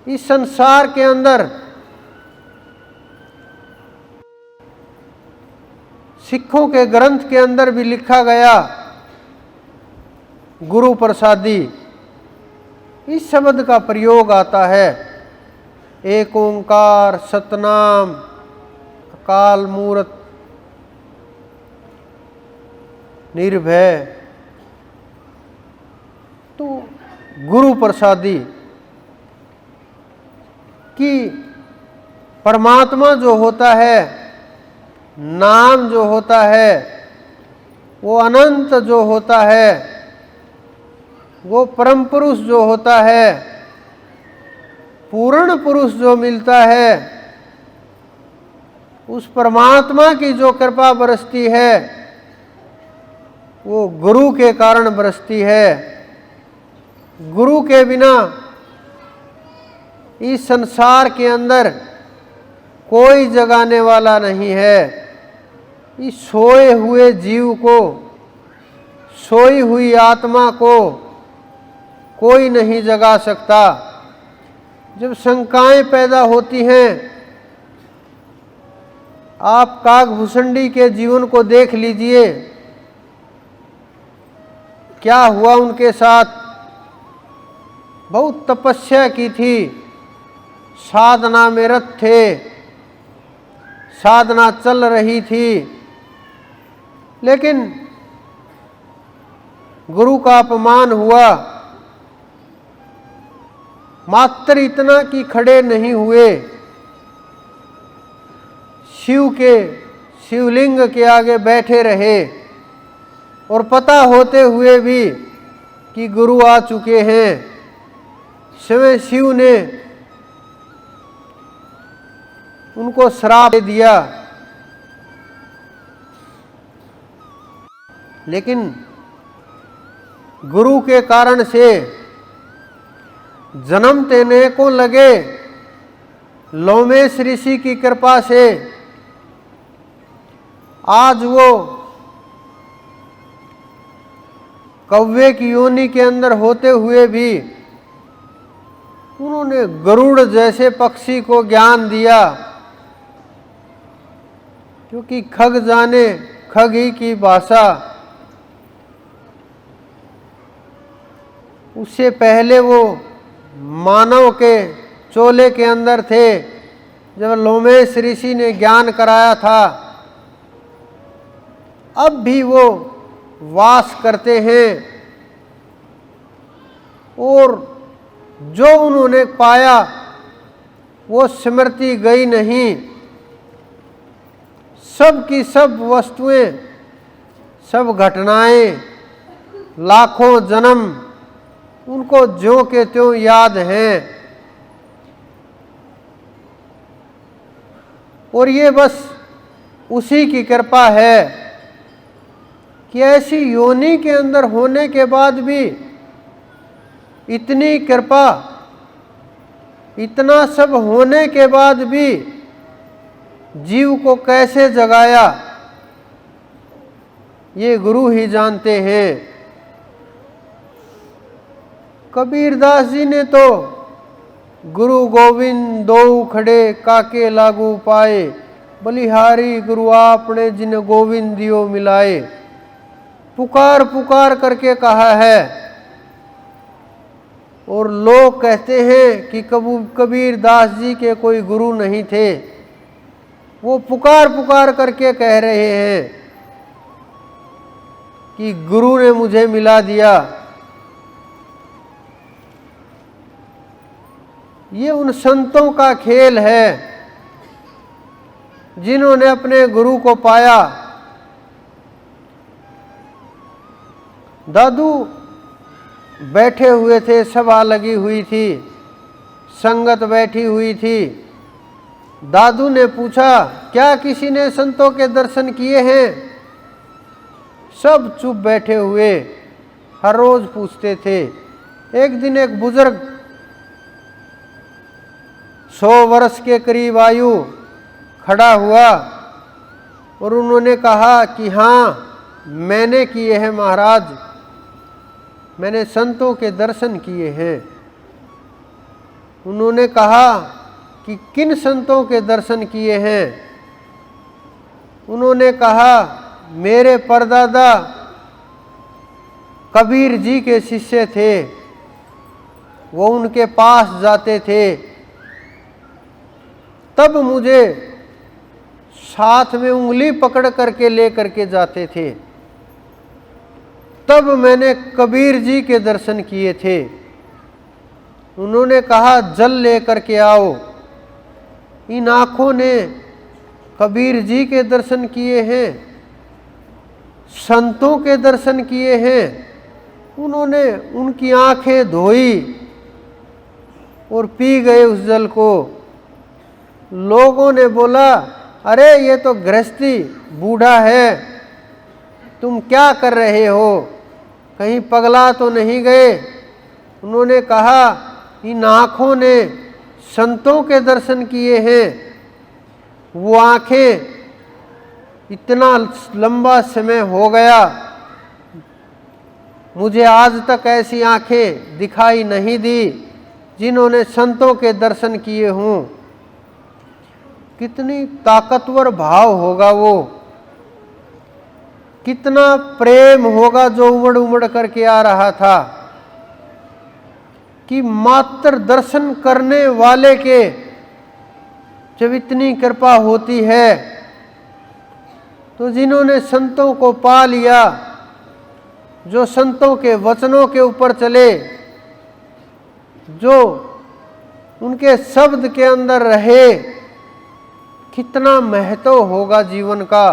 इस संसार के अंदर सिखों के ग्रंथ के अंदर भी लिखा गया गुरु प्रसादी, इस शब्द का प्रयोग आता है। एक ओंकार सतनाम अकाल मूर्त निर्भय, तो गुरु प्रसादी कि परमात्मा जो होता है, नाम जो होता है, वो अनंत जो होता है, वो परम पुरुष जो होता है, पूर्ण पुरुष जो मिलता है, उस परमात्मा की जो कृपा बरसती है वो गुरु के कारण बरसती है। गुरु के बिना इस संसार के अंदर कोई जगाने वाला नहीं है। इस सोए हुए जीव को, सोई हुई आत्मा को कोई नहीं जगा सकता। जब शंकाएं पैदा होती हैं, आप काकभूषणी के जीवन को देख लीजिए, क्या हुआ उनके साथ। बहुत तपस्या की थी, साधना में रत थे, साधना चल रही थी, लेकिन गुरु का अपमान हुआ। मात्र इतना कि खड़े नहीं हुए, शिव के शिवलिंग के आगे बैठे रहे, और पता होते हुए भी कि गुरु आ चुके हैं। स्वयं शिव ने उनको श्राप दे दिया, लेकिन गुरु के कारण से जन्म देने को लगे। लोमेश ऋषि की कृपा से आज वो कौवे की योनि के अंदर होते हुए भी उन्होंने गरुड़ जैसे पक्षी को ज्ञान दिया, क्योंकि खग जाने खग ही की भाषा। उससे पहले वो मानव के चोले के अंदर थे, जब लोमेश ऋषि ने ज्ञान कराया था। अब भी वो वास करते हैं, और जो उन्होंने पाया वो स्मृति गई नहीं। सब की सब वस्तुएं, सब घटनाएं, लाखों जन्म उनको ज्यों के त्यों याद हैं। और ये बस उसी की कृपा है कि ऐसी योनि के अंदर होने के बाद भी इतनी कृपा, इतना सब होने के बाद भी जीव को कैसे जगाया, ये गुरु ही जानते हैं। कबीरदास जी ने तो गुरु गोविंद दो खड़े काके लागू पाए, बलिहारी गुरु आपने जिन गोविंद दियो मिलाए, पुकार पुकार करके कहा है। और लोग कहते हैं कि कबीरदास जी के कोई गुरु नहीं थे, वो पुकार पुकार करके कह रहे हैं कि गुरु ने मुझे मिला दिया। ये उन संतों का खेल है जिन्होंने अपने गुरु को पाया। दादू बैठे हुए थे, सभा लगी हुई थी, संगत बैठी हुई थी। दादू ने पूछा, क्या किसी ने संतों के दर्शन किए हैं? सब चुप बैठे हुए, हर रोज पूछते थे। एक दिन एक बुजुर्ग 100 वर्ष के करीब आयु खड़ा हुआ और उन्होंने कहा कि हाँ, मैंने किए हैं महाराज, मैंने संतों के दर्शन किए हैं। उन्होंने कहा कि किन संतों के दर्शन किए हैं? उन्होंने कहा मेरे परदादा कबीर जी के शिष्य थे, वो उनके पास जाते थे, तब मुझे साथ में उंगली पकड़ करके ले करके जाते थे, तब मैंने कबीर जी के दर्शन किए थे। उन्होंने कहा जल ले करके आओ। इन आँखों ने कबीर जी के दर्शन किए हैं, संतों के दर्शन किए हैं। उन्होंने उनकी आँखें धोई और पी गए उस जल को। लोगों ने बोला अरे ये तो गृहस्थी बूढ़ा है, तुम क्या कर रहे हो, कहीं पगला तो नहीं गए? उन्होंने कहा इन आँखों ने संतों के दर्शन किए हैं। वो आँखें इतना लंबा समय हो गया, मुझे आज तक ऐसी आँखें दिखाई नहीं दी जिन्होंने संतों के दर्शन किए हों। कितनी ताकतवर भाव होगा वो, कितना प्रेम होगा जो उमड़ उमड़ करके आ रहा था कि मात्र दर्शन करने वाले के जब इतनी कृपा होती है, तो जिन्होंने संतों को पा लिया, जो संतों के वचनों के ऊपर चले, जो उनके शब्द के अंदर रहे, कितना महत्व होगा जीवन का।